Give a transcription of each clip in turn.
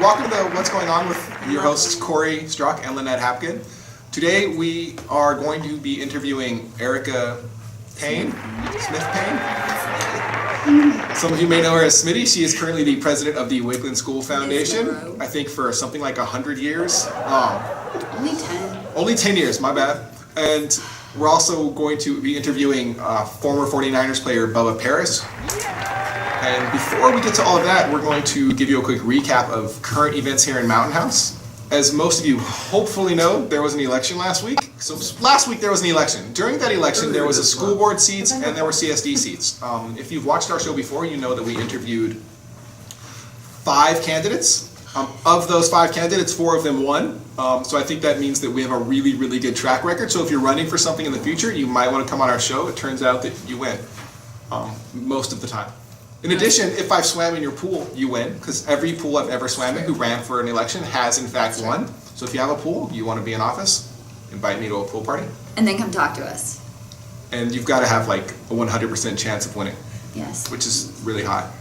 welcome to What's Going On with your hosts Corey Struck and Lynette Hapgood. Today we are going to be interviewing Airika Smith-Payne. Some of you may know her as Smitty. She is currently the president of the Wakeland School Foundation, I think for something like 100 years. Only 10. Only 10 years, my bad. And we're also going to be interviewing former 49ers player Bubba Paris. And before we get to all of that, we're going to give you a quick recap of current events here in Mountain House. As most of you hopefully know, there was an election last week. So last week there was an election. During that election, there was a school board seats and there were CSD seats. If you've watched our show before, you know that we interviewed 5 candidates. Of those 5 candidates, 4 of them won. So I think that means that we have a really, really good track record. So if you're running for something in the future, you might want to come on our show. It turns out that you win most of the time. In addition, if I've swam in your pool, you win, because every pool I've ever swam in who ran for an election has in fact won. So if you have a pool, you want to be in office, invite me to a pool party. And then come talk to us. And you've got to have like a 100% chance of winning. Yes. Which is really high.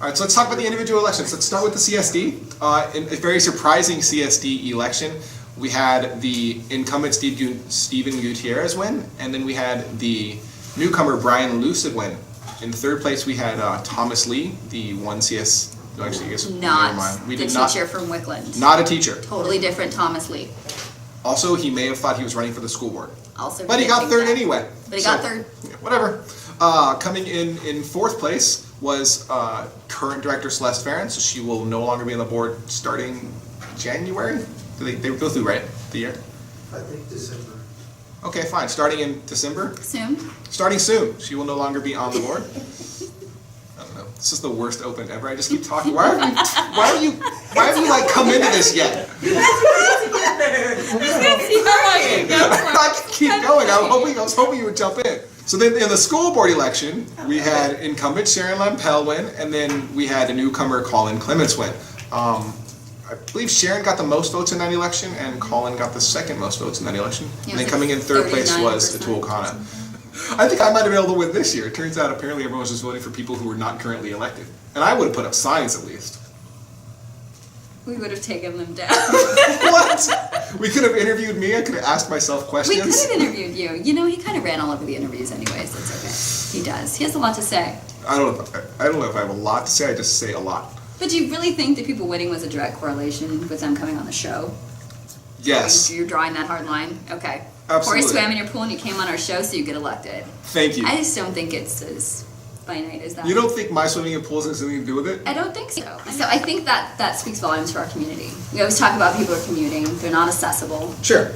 All right, so let's talk about the individual elections. Let's start with the CSD. In a very surprising CSD election, we had the incumbent Stephen Gutierrez win, and then we had the newcomer Brian Lucid win. In third place, we had Thomas Lee, the one CS. Actually, I guess not we the did teacher from Wickland. Not a teacher. Totally different Thomas Lee. Also, he may have thought he was running for the school board. Also, but he got third anyway. But he got third. Yeah, whatever. Coming in fourth place was current director Celeste Farron. So she will no longer be on the board starting January. They go through, right? The year. I think December. Okay, fine. Starting in December? Soon. Starting soon. She will no longer be on the board. I don't know. This is the worst open ever. I just keep talking. Why have you like come into this yet? I can keep going. I was hoping you would jump in. So then in the school board election, we had incumbent Sharon Lampel win, and then we had a newcomer Colin Clements win. I believe Sharon got the most votes in that election, and Colin got the second most votes in that election. Yeah, and then coming in third place was Atul Khanna. I think I might have been able to win this year. It turns out apparently everyone was just voting for people who were not currently elected. And I would have put up signs at least. We would have taken them down. What? We could have interviewed me. I could have asked myself questions. We could have interviewed you. You know, he kind of ran all over the interviews anyways. That's okay. He does. He has a lot to say. I don't know if I have a lot to say. I just say a lot. But do you really think that people winning was a direct correlation with them coming on the show? Yes. You're drawing that hard line? Okay. Absolutely. Corey swam in your pool and you came on our show so you get elected. Thank you. I just don't think it's as finite as that. You don't think my swimming in pools has anything to do with it? I don't think so. So I think that speaks volumes for our community. We always talk about people who are commuting. They're not accessible. Sure.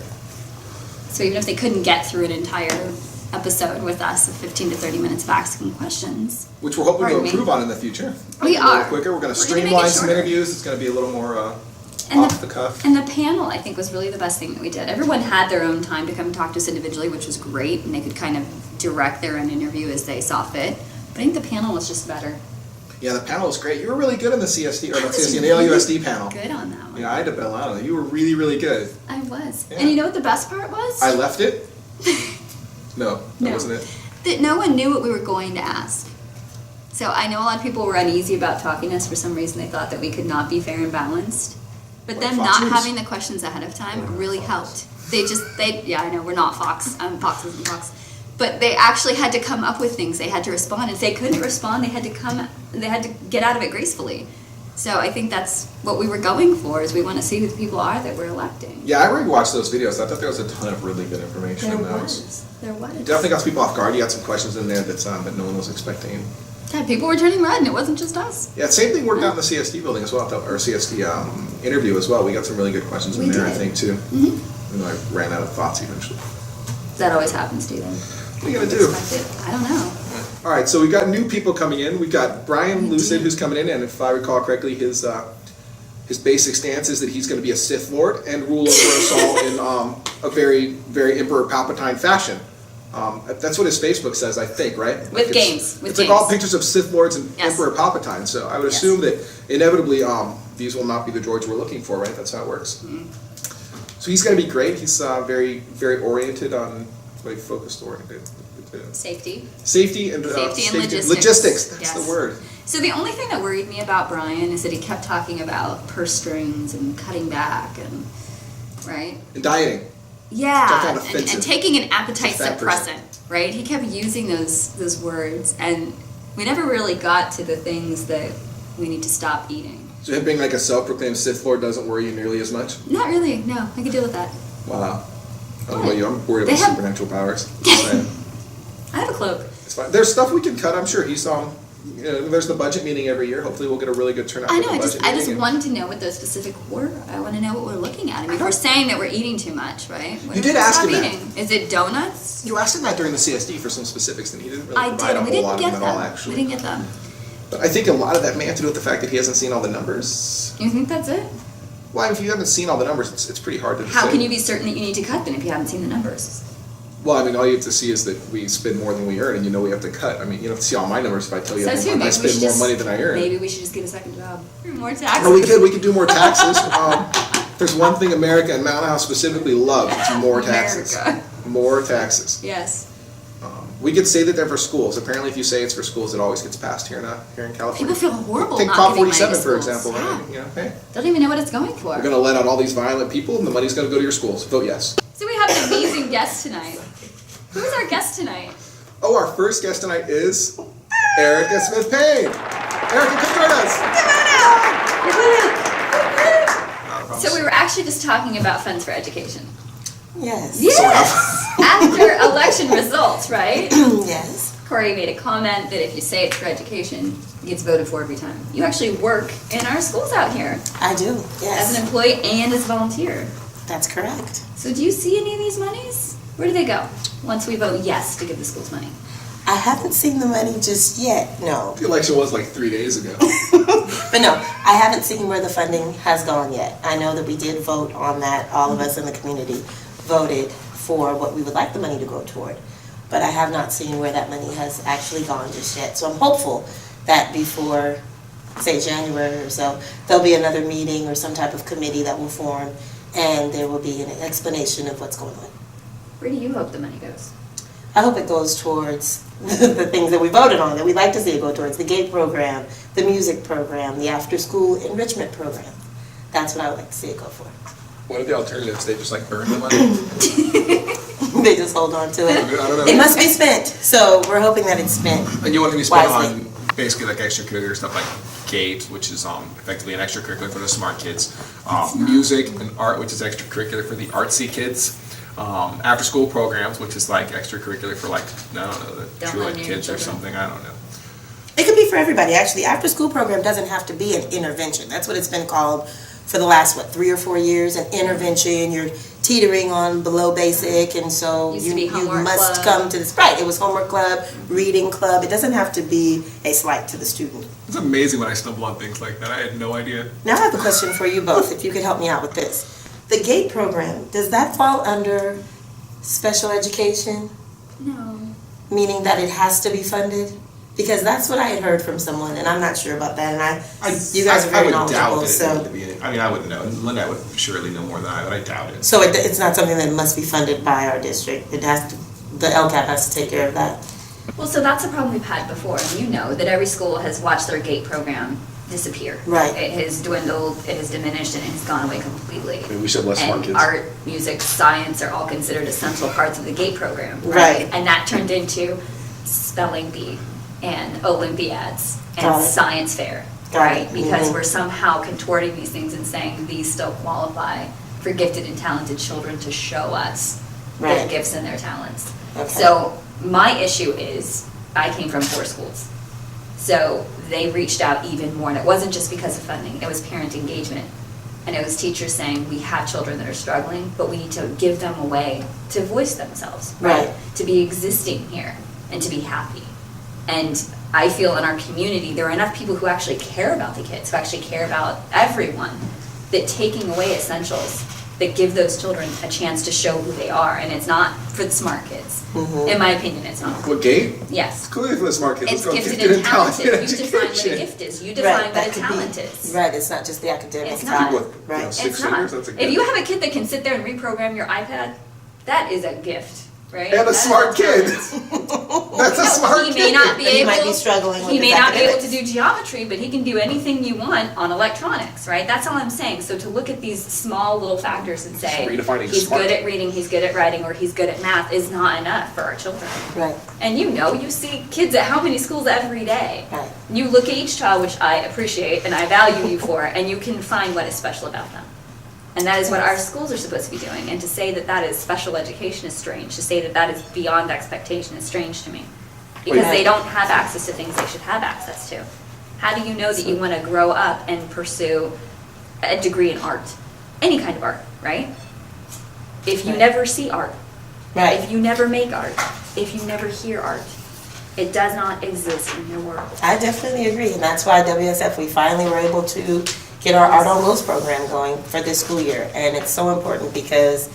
So even if they couldn't get through an entire episode with us of 15 to 30 minutes of asking questions. Which we're hoping to improve on in the future. We are. A little quicker. We're going to streamline some interviews. It's going to be a little more off the cuff. And the panel, I think, was really the best thing that we did. Everyone had their own time to come talk to us individually, which was great, and they could kind of direct their own interview as they saw fit. But I think the panel was just better. Yeah, the panel was great. You were really good in the CSD, or not CSD, in the LUSD panel. Good on that one. Yeah, I had to bail out on it. You were really, really good. I was. Yeah. And you know what the best part was? I left it. No, that wasn't it. That no one knew what we were going to ask. So I know a lot of people were uneasy about talking to us. For some reason, they thought that we could not be fair and balanced. But Like them Fox not News? having the questions ahead of time really helped. Yeah, I know, we're not Fox. Fox isn't Fox. But they actually had to come up with things. They had to respond. And if they couldn't respond, they had to get out of it gracefully. So I think that's what we were going for, is we want to see who the people are that we're electing. Yeah, I rewatched those videos. I thought there was a ton of really good information in those. There was. You definitely got some people off guard. You had some questions in there that no one was expecting. Yeah, people were turning red, and it wasn't just us. Yeah, same thing worked out in the CSD building as well, or CSD interview as well. We got some really good questions in there, I think, too. Mm-hmm. And I ran out of thoughts eventually. That always happens, Stephen. What are you going to do? I don't know. All right, so we've got new people coming in. We've got Brian Lucid, who's coming in, and if I recall correctly, his basic stance is that he's going to be a Sith Lord and rule over us all in a very, very Emperor Palpatine fashion. That's what his Facebook says, I think, right? With games. It's like all pictures of Sith Lords and Emperor Palpatine, so I would assume that inevitably these will not be the droids we're looking for, right? That's how it works. Mm-hmm. So he's going to be great. He's very, very oriented on, very focused oriented. Safety. Safety and logistics. That's yes. the word. So the only thing that worried me about Brian is that he kept talking about purse strings and cutting back and right. And dieting. Yeah, and taking an appetite suppressant, right? He kept using those words, and we never really got to the things that we need to stop eating. So him being like a self-proclaimed Sith Lord doesn't worry you nearly as much? Not really, no. I can deal with that. Wow. I don't know about you. I'm worried about supernatural powers. I have a cloak. It's fine. There's stuff we can cut, I'm sure. There's the budget meeting every year. Hopefully we'll get a really good turnout. I know, I just wanted to know what those specific were. I want to know what we're looking at. I mean, we're saying that we're eating too much, right? You did ask him that. Is it donuts? You asked him that during the CSD for some specifics, and he didn't really provide a whole lot of them at all, actually. We didn't get them. But I think a lot of that may have to do with the fact that he hasn't seen all the numbers. You think that's it? Well, if you haven't seen all the numbers, it's pretty hard to say. How can you be certain that you need to cut then if you haven't seen the numbers? Well, I mean, all you have to see is that we spend more than we earn, and you know we have to cut. I mean, you don't have to see all my numbers if I tell you I spend more money than I earn. Maybe we should just get a second job. More taxes. Oh, we could do more taxes. There's one thing America and Mountain House specifically loves, it's more taxes. More taxes. Yes. We could say that they're for schools. Apparently, if you say it's for schools, it always gets passed here in California. People feel horrible. Take not Prop giving money 47 to for schools. example. Yeah. Right? You know, hey, don't even know what it's going for. we're going to let out all these violent people, and the money's going to go to your schools. Vote yes. So we have an amazing guest tonight. Who is our guest tonight? Oh, our first guest tonight is Airika Smith-Payne. Airika, come join us. So we were actually just talking about funds for education. Yes. Yes. After election results, right? Yes. Corey made a comment that if you say it's for education, it gets voted for every time. You actually work in our schools out here. I do, yes. As an employee and as a volunteer. That's correct. So do you see any of these monies? Where do they go once we vote yes to give the schools money? I haven't seen the money just yet, no. The election was like 3 days ago. But no, I haven't seen where the funding has gone yet. I know that we did vote on that. All of us in the community voted for what we would like the money to go toward. But I have not seen where that money has actually gone just yet. So I'm hopeful that before, say, January or so, there'll be another meeting or some type of committee that will form, and there will be an explanation of what's going on. Where do you hope the money goes? I hope it goes towards the things that we voted on, that we'd like to see it go towards. The GATE program, the music program, the after-school enrichment program. That's what I would like to see it go for. What are the alternatives? They just like burn the money? They just hold on to it. I don't know. It must be spent, so we're hoping that it's spent. And you want to be spent wisely. on basically like extracurricular stuff like GATE, which is effectively an extracurricular for the smart kids, music and art, which is extracurricular for the artsy kids, after school programs, which is like extracurricular for like, I don't know, the truant kids or something, I don't know. It could be for everybody, actually. After-school program doesn't have to be an intervention. That's what it's been called for the last, 3 or 4 years, an intervention. You're teetering on below basic, and so you must come to this. Right, it was homework club, reading club. It doesn't have to be a slight to the student. It's amazing when I stumble on things like that. I had no idea. Now I have a question for you both, if you could help me out with this. The GATE program, does that fall under special education? No. Meaning that it has to be funded? Because that's what I had heard from someone, and I'm not sure about that. And you guys are very knowledgeable, so. I mean, I wouldn't know. Lynette would surely know more than I, but I doubt it. So it's not something that must be funded by our district. It has to. The LCAP has to take care of that. Well, so that's a problem we've had before. You know that every school has watched their GATE program disappear. Right. It has dwindled, it has diminished, and it has gone away completely. I mean, we should have less smart kids. And art, music, science are all considered essential parts of the GATE program. Right. And that turned into spelling bee and Olympiads and Got it. science fair. Got Right? it. Because Mhm. we're somehow contorting these things and saying these still qualify for gifted and talented children to show us their Right. gifts and their talents. Okay. So my issue is I came from 4 schools. So they reached out even more, and it wasn't just because of funding, it was parent engagement. And it was teachers saying, we have children that are struggling, but we need to give them a way to voice themselves, Right. To be existing here and to be happy. And I feel in our community, there are enough people who actually care about the kids, who actually care about everyone, that taking away essentials, that give those children a chance to show who they are, and it's not for the smart kids. In my opinion, it's not. What, GATE? Yes. It's clearly for the smart kids. It's Let's go gifted and talented. You education. define what a gift is. You define what a talent is. Right, it's not just the academic It's side. not. People with, 6 It's not. fingers, that's a If gift. you have a kid that can sit there and reprogram your iPad, that is a gift. right? And a smart kid. That's a smart He kid. may not be He able. might be struggling with He may his not be able to academics. do geometry, but he can do anything you want on electronics, right? That's all I'm saying. So to look at these small little factors and say redefining he's smart. good at reading, he's good at writing, or he's good at math is not enough for our children. Right, And you see kids at how many schools every day. right. You look at each child, which I appreciate and I value you for, and you can find what is special about them. And that is what our schools are supposed to be doing. And to say that that is special education is strange. To say that that is beyond expectation is strange to me. Because they don't have access to things they should have access to. How do you know that you want to grow up and pursue a degree in art? Any kind of art, right? If you Right. never see art, Right. if you never make art, if you never hear art, it does not exist in your world. I definitely agree, and that's why WSF, we finally were able to get our Art on Wheels program going for this school year. And it's so important because,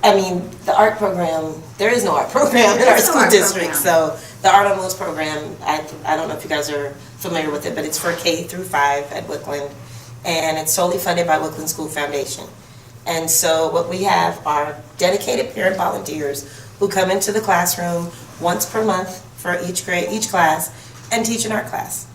I mean, the art program, there is no art program in There our is no school art district. program. So the Art on Wheels program, I don't know if you guys are familiar with it, but it's for K through 5 at Wickland. And it's solely funded by Wickland School Foundation. And so what we have are dedicated parent volunteers who come into the classroom once per month for each grade, each class, and teach an art class.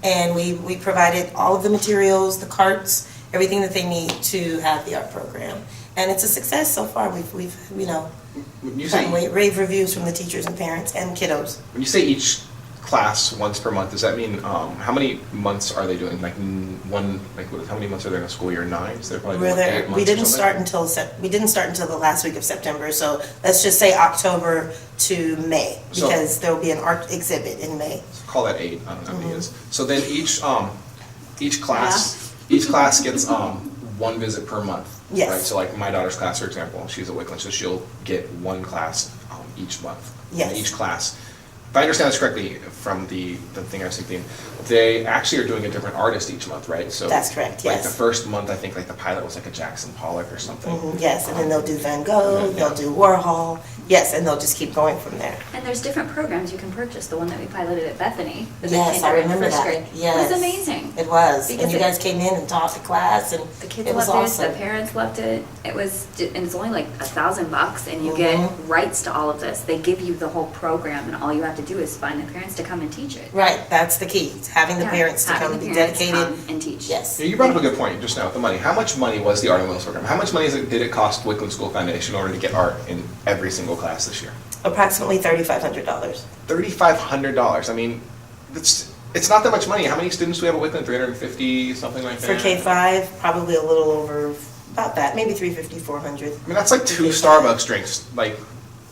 And we provided all of the materials, the carts, everything that they need to have the art program. And it's a success so far. We've When you gotten say rave reviews from the teachers and parents and kiddos. when you say each class once per month, does that mean how many months are they doing? Like how many months are there in a school year? 9? So they're probably doing 8 months. We or didn't something? start until the last week of September. So let's just say October to May, So- because there will be an art exhibit in May. Call that 8. I don't know how many it is. So then each class gets one visit per month. Yes. Right. So like my daughter's class, for example, she's at Wickland, so she'll get one class each month. Yes. And each class. If I understand this correctly from the thing I was thinking, they actually are doing a different artist each month, right? So That's correct, Like yes. the first month, I think like the pilot was like a Jackson Pollock or something. Yes, and then they'll do Van Gogh, Yeah. they'll do Warhol. Yes, and they'll just keep going from there. And there's different programs you can purchase. The one that we piloted at Bethany, with Yes, the I kindergarten and remember first that. grade, Yes. was amazing. It was, Because and you it- guys came in and taught the class, and The kids it was loved awesome. it. The parents loved it. It was, and it's only like $1,000, and you get rights to all of this. They give you the whole program, and all you have to do is find the parents to come and teach it. Right, that's the key, it's having the Yeah, parents to having come the and be parents dedicated. come and teach. Yes. You brought up a good point just now with the money. How much money was the Art on Wheels program? How much money did it cost Wickland School Foundation in order to get art in every single class this year? Approximately $3,500. $3,500. I mean, it's not that much money. How many students do we have at Wickland? 350, something like that? For K-5, probably a little over, about that, maybe 350, 400. I mean, that's like 2 Starbucks drinks, like,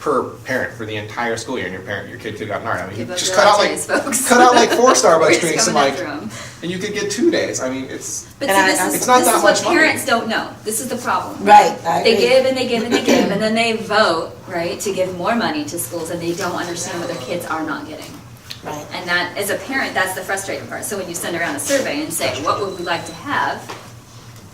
per parent for the entire school year, and your kid could have gotten art. I mean, Give up just your cut out lattes, folks. cut out like 4 We're Starbucks just drinks and coming like, after 'em. and you could get 2 days. I mean, it's But And see, I- this is, it's not this that is what much money. parents don't know. This is the problem. Right, I They agree. give and they give and they give, and then they vote, right, to give more money to schools, and they don't understand what their kids are not getting. Right, And that, as a parent, that's the frustrating part. So when you send around a survey and say, what would we like to have,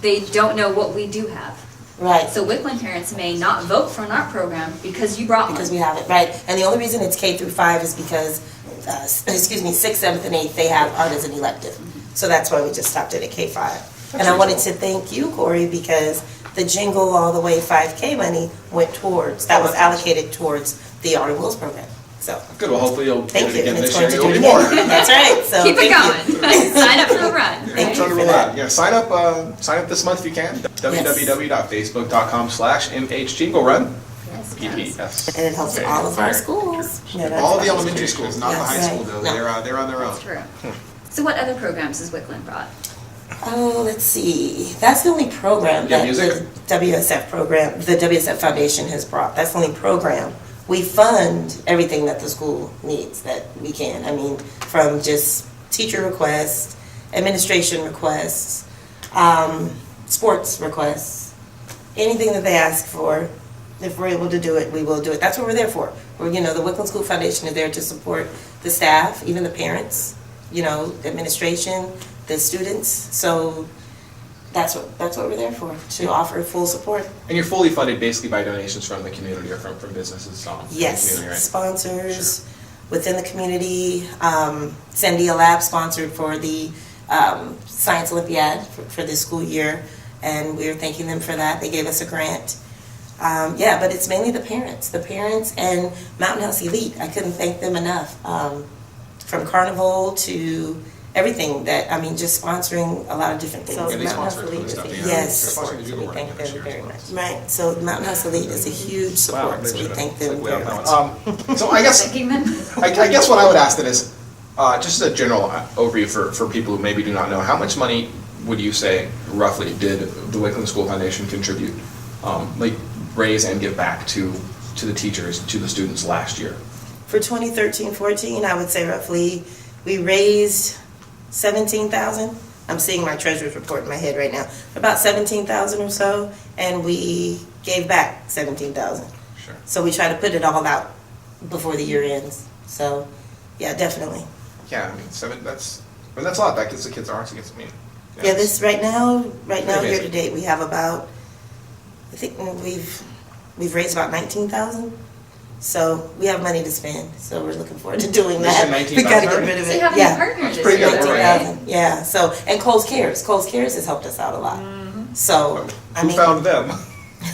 they don't know what we do have. right. So Wickland parents may not vote for an art program because you brought one. Because we have it, right. And the only reason it's K through 5 is because, 6th, 7th, and 8th, they have art as an elective. So that's why we just stopped it at K-5. And I wanted to thank you, Corey, because the Jingle All the Way 5K money went towards, that was allocated towards the Art on Wheels program. So, good. Well, hopefully you'll get thank it you. again And it's this year. going to and do It'll it be more. again. That's right, so Keep it thank you. going. Sign up for the run. Thank I'm you trying to for roll that. out. Yeah, sign up this month if you can. www.facebook.com/mhjinglerun. Yes, PPS. And it helps all of our schools. Yeah, that's All of the awesome. elementary schools, not the Yes. high school, Right. though. No. They're on their own. That's true. So what other programs has Wickland brought? Oh, let's see. That's the only program Yeah, that music. the WSF program, the WSF Foundation has brought. That's the only program. We fund everything that the school needs that we can. I mean, from just teacher requests, administration requests, sports requests, anything that they ask for. If we're able to do it, we will do it. That's what we're there for. We're, the Wickland School Foundation is there to support the staff, even the parents, the administration, the students. So that's what we're there for, to offer full support. And you're fully funded basically by donations from the community or from businesses in the Yes, community, right? sponsors within the community. Sandia Lab sponsored for the Science Olympiad for this school year, and we are thanking them for that. They gave us a grant. Yeah, but it's mainly the parents and Mountain House Elite. I couldn't thank them enough. From Carnival to everything just sponsoring a lot of different things. Yeah, they Mountain House sponsor Elite stuff, is yeah. yes, They're sponsoring the so Google we one thank this them year, very so. much. Right, so Mountain House Elite is a huge support, Wow, so we thank them way very off much. balance. So I guess Thanking them. I guess what I would ask then is just a general overview for people who maybe do not know, how much money would you say roughly did the Wickland School Foundation contribute, raise and give back to the teachers, to the students last year? For 2013-14, I would say roughly we raised 17,000. I'm seeing my treasurer's report in my head right now. About 17,000 or so, and we gave back 17,000. Sure. So we try to put it all out before the year ends. So, yeah, definitely. Yeah, I mean, that's a lot. That gets the kids arts. Yeah, this right now amazing. year to date, we have about, I think we've raised about 19,000. So we have money to spend. So we're looking forward to doing You said that. 19,000 We got to get already? rid of So it. you have a Yeah. new partner That's this pretty year, good, though, right? right? Yeah. So and Coles Cares has helped us out a lot. So Who found them?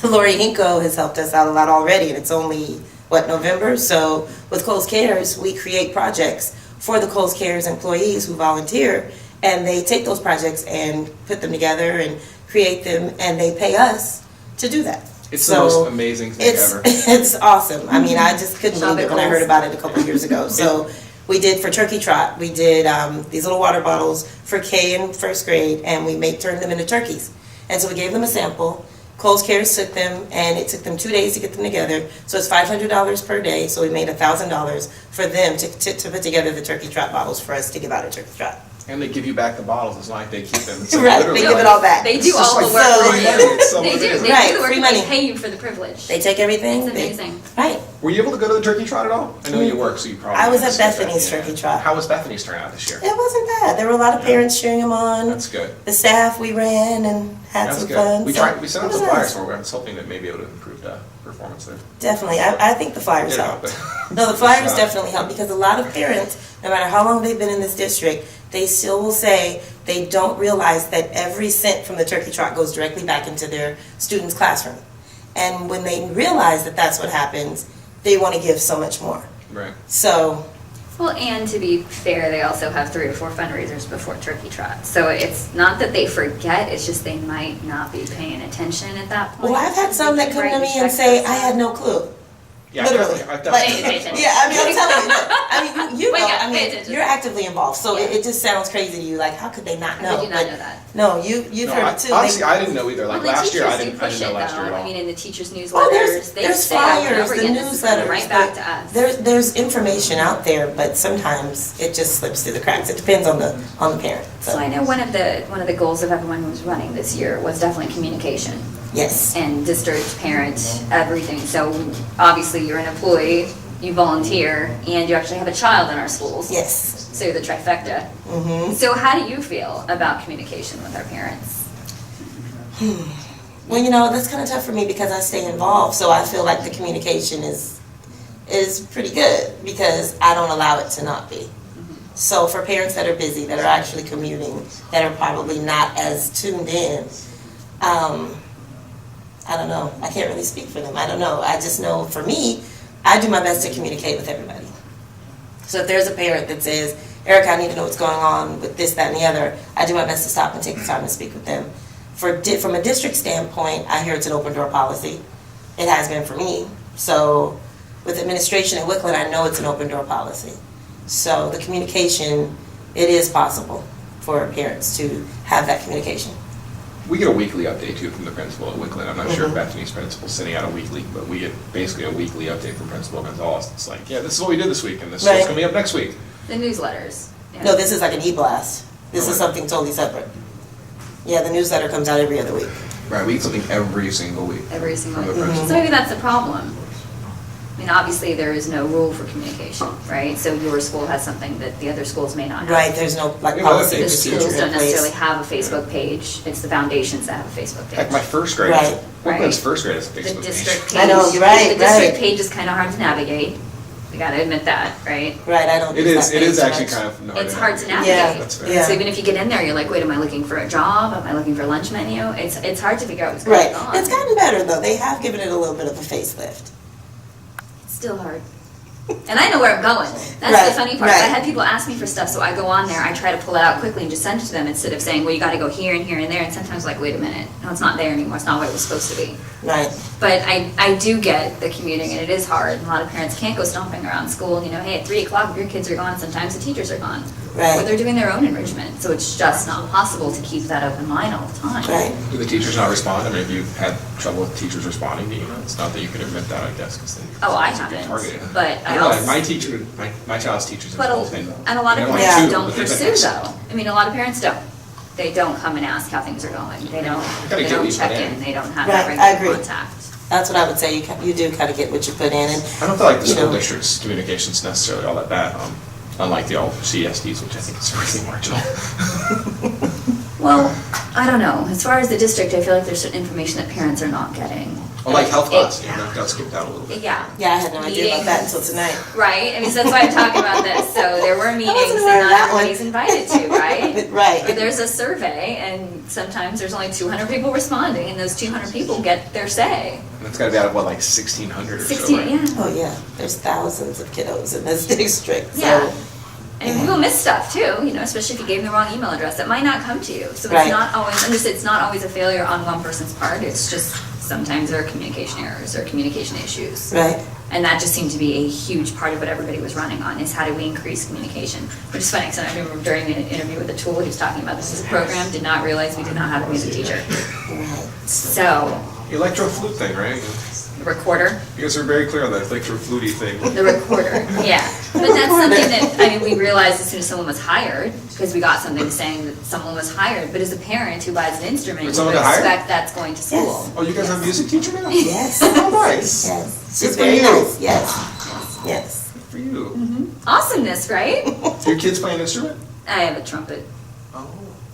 Lori Hinko has helped us out a lot already, and it's only November. So with Coles Cares, we create projects for the Coles Cares employees who volunteer, and they take those projects and put them together and create them, and they pay us to do that. It's the most amazing thing ever. It's awesome. I mean, I just couldn't Shop believe at it when I Kohl's. heard about it a couple of years ago. So we did for Turkey Trot, we did these little water bottles for K in first grade, and we turned them into turkeys. And so we gave them a sample. Coles Cares took them, and it took them 2 days to get them together. So it's $500 per day. So we made $1,000 for them to put together the Turkey Trot bottles for us to give out at Turkey Trot. And they give you back the bottles. It's not like they keep them. It's like Right, literally they give it like- all back. They do It's just all the like work so for you. money. It's so They do. amazing. They Right, do the work free and money. they pay you for the privilege. They take everything. It's amazing. Right. Were you able to go to the turkey trot at all? I know you work, so you probably. I was at missed that, Bethany's yeah. turkey trot. How was Bethany's turnout this year? It wasn't bad. There were a lot of parents cheering them on. That's good. The staff, we ran and had That's some good. fun. We so tried. We sent out it was some flyers nice. for it. I was hoping that maybe it would have improved performance there. Definitely. I think the flyers Yeah, helped. but- No, the flyers Yeah. definitely helped because a lot of parents, no matter how long they've been in this district, they still will say they don't realize that every cent from the turkey trot goes directly back into their student's classroom. And when they realize that that's what happens, they want to give so much more. Right. So, Well, and to be fair, they also have 3 or 4 fundraisers before Turkey Trot. So it's not that they forget, it's just they might not be paying attention at that point. well, I've had some that come to me and say, I had no clue. Yeah, Literally. I've Like, definitely. Pay attention. yeah, I mean, I'm telling you, look, I mean, you Wake know, up, I pay mean, attention. you're actively involved, so Yeah. it just sounds crazy to you, like, how could they not How know? did you not But know that? no, you've No, heard it too. honestly, They- I didn't know either. Like Well, the last year, I teachers do didn't push know it, last year at though. all. I mean, in the teachers' newsletters, Oh, there's they say over and flyers, over the again, this is coming newsletters, right back to us. there's information out there, but sometimes it just slips through the cracks. It depends on the parent. So I know one of the goals of everyone who was running this year was definitely communication Yes. and district, parent, everything. So obviously you're an employee, you volunteer, and you actually have a child in our schools. Yes. So you're the trifecta. Mm-hmm. So how do you feel about communication with our parents? Well, that's kind of tough for me because I stay involved, so I feel like the communication is pretty good because I don't allow it to not be. So for parents that are busy, that are actually commuting, that are probably not as tuned in, I don't know. I can't really speak for them. I don't know. I just know for me, I do my best to communicate with everybody. So if there's a parent that says, Airika, I need to know what's going on with this, that, and the other, I do my best to stop and take the time to speak with them. From a district standpoint, I hear it's an open door policy. It has been for me. So with administration at Wickland, I know it's an open door policy. So the communication, it is possible for parents to have that communication. We get a weekly update too from the principal at Wickland. I'm not sure if Mhm. Bethany's principal's sending out a weekly, but we get basically a weekly update from Principal Gonzalez. It's like, yeah, this is what we did this week, and this is what's Right. coming up next week. The newsletters. Yeah. No, this is like an e-blast. This Oh, is okay. something totally separate. Yeah, the newsletter comes out every other week. Right, we get something every single week. Every single From the week. principal. So maybe that's the problem. I mean, obviously, there is no rule for communication, right? So your school has something that the other schools may not have. Right, there's no like We have other policy The things procedure schools in don't place. necessarily have a Facebook page. It's the foundations that have a Facebook page. Heck, my first grade, Right. Wickland's Right. first grade is a The Facebook district page. page. I know, you're right, The district right. page is kind of hard to navigate. gotta admit that, right? Right, I don't It use is. that It is page actually much. kind of hard. It's hard to Yeah. navigate. That's fair. Yeah. So even if you get in there, you're like, wait, am I looking for a job? Am I looking for a lunch menu? It's hard to figure out what's going Right. on. It's gotten better though. They have given it a little bit of a facelift. It's still hard. And I know where I'm going. That's Right, the funny part. right. I had people ask me for stuff, so I go on there, I try to pull it out quickly and just send it to them instead of saying, well, you gotta go here and here and there. And sometimes like, wait a minute, no, it's not there anymore. It's not what it was supposed to be. Right. But I do get the commuting, and it is hard. And a lot of parents can't go stomping around school. And, hey, at 3 o'clock, if your kids are gone, sometimes the teachers are gone. Right. Or they're doing their own enrichment. So it's just not possible to keep that open line all the time. Right. Do the teachers not respond? I mean, have you had trouble with teachers responding to emails? It's not that you can admit that, I guess, because then Oh, I it's a bit haven't. targeted. But I I don't know, also. my teacher, my child's teachers have But both been. and a lot of I mean, I parents like two, don't but they've been pursue excellent. though. I mean, a lot of parents don't. They don't come and ask how things are going. They don't. gotta They get don't what you check put in. in. They don't have Right, that I regular agree. contact. That's what I would say. You do kind of get what you put in, and I don't feel like the you school know. district's communication's necessarily all that bad, unlike the old CSDs, which I think is really marginal. Well, I don't know. As far as the district, I feel like there's certain information that parents are not getting. Well, like health It- class, that got skipped out a little bit. Yeah. Yeah, I had no idea about that Meetings. until tonight. Right? I mean, so that's why I'm talking about this. So there were meetings wasn't and aware of not that one. everybody's invited to, right? Right. Or there's a survey and sometimes there's only 200 people responding and those 200 people get their say. And that's gotta be out of, what, like 1,600 or so, 16, right? yeah. Oh yeah, there's thousands of kiddos in this district. So. Yeah. And people miss stuff too, especially if you gave them the wrong email address. That might not come to you. So Right. it's not always, it's not always a failure on one person's part. It's just sometimes there are communication errors or communication issues. Right. And that just seemed to be a huge part of what everybody was running on, is how do we increase communication? Which is funny, because I remember during the interview with the tool, he was talking about this as a program, did not realize we did not have a music teacher. Right. So, The electro flute thing, right? the recorder, You guys are very clear on that electro flutey thing. the recorder, yeah. But that's something that, we realized as soon as someone was hired, because we got something saying that someone was hired, but as a parent who buys an instrument, Did you someone would get hired? expect that's going to school. Yes. Oh, you guys have a music teacher now? Yes. Oh, nice. Yes. Good She's for very you. nice. Yes. Yes. Good for you. Awesomeness, right? Do your kids play an instrument? I have a trumpet. Oh.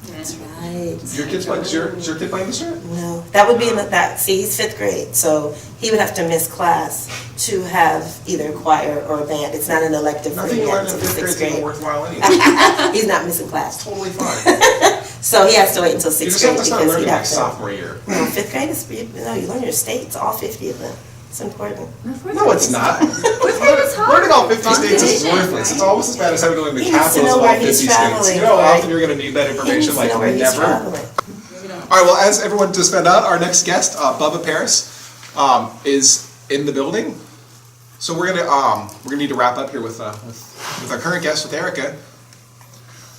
Yeah. Right. Your kids play, is your kid playing an instrument? No, that would be in that. See, he's 5th grade, so he would have to miss class to have either choir or a band. It's not an elective for Nothing him you learn yet in until 5th grade is 6th even grade. worthwhile anyway. He's not missing class, Totally fine. so he has to wait until 6th You just grade have to start because learning he'd like have to. sophomore year. No, 5th grade is you learn your states, all 50 of them. It's important. No, it's not. Fourth grade is hard. Learning all 50 states is Foundation, worthless. It's right? almost as bad as having to learn the He needs to capitals know of all where 50 he's states. traveling, You know how right? often you're going to need that He needs information, to like know where he's never. traveling. All right, well, as everyone just found out, our next guest, Bubba Paris, is in the building. So we're gonna need to wrap up here with our current guest, with Airika.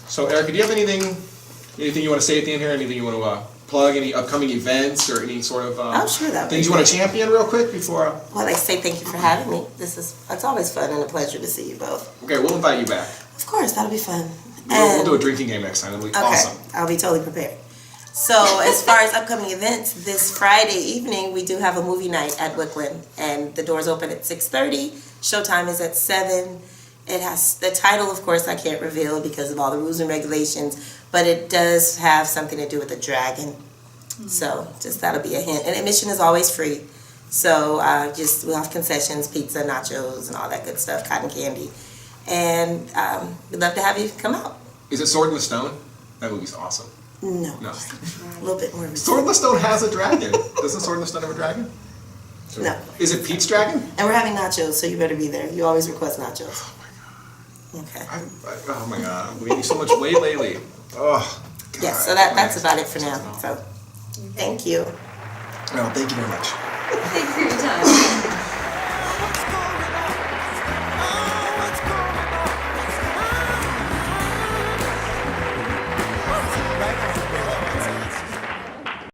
So Airika, do you have anything you want to say at the end here? Anything you want to plug? Any upcoming events or any sort of Oh, sure, that would things be you want to champion real quick before? Well, I'd like to say thank you for having me. It's always fun and a pleasure to see you both. Okay, we'll invite you back. Of course, that'll be fun. We'll do a drinking game next time. It'll be Okay, awesome. I'll be totally prepared. So as far as upcoming events, this Friday evening we do have a movie night at Wickland, and the doors open at 6:30. Showtime is at 7. It has the title, of course, I can't reveal because of all the rules and regulations, but it does have something to do with a dragon. So just that'll be a hint. And admission is always free. So we'll have concessions, pizza, nachos, and all that good stuff, cotton candy. And we'd love to have you come out. Is it Sword in the Stone? That movie's awesome. No, No. a little bit more. Sword in the Stone has a dragon. Doesn't Sword in the Stone have a dragon? No. Is it Pete's dragon? And we're having nachos, so you better be there. You always request nachos. Okay. Oh my god, I'm gaining so much weight lately. Oh. Yeah, God. so that's about it for now. So, thank you. No, thank you very much. Thank you for your time.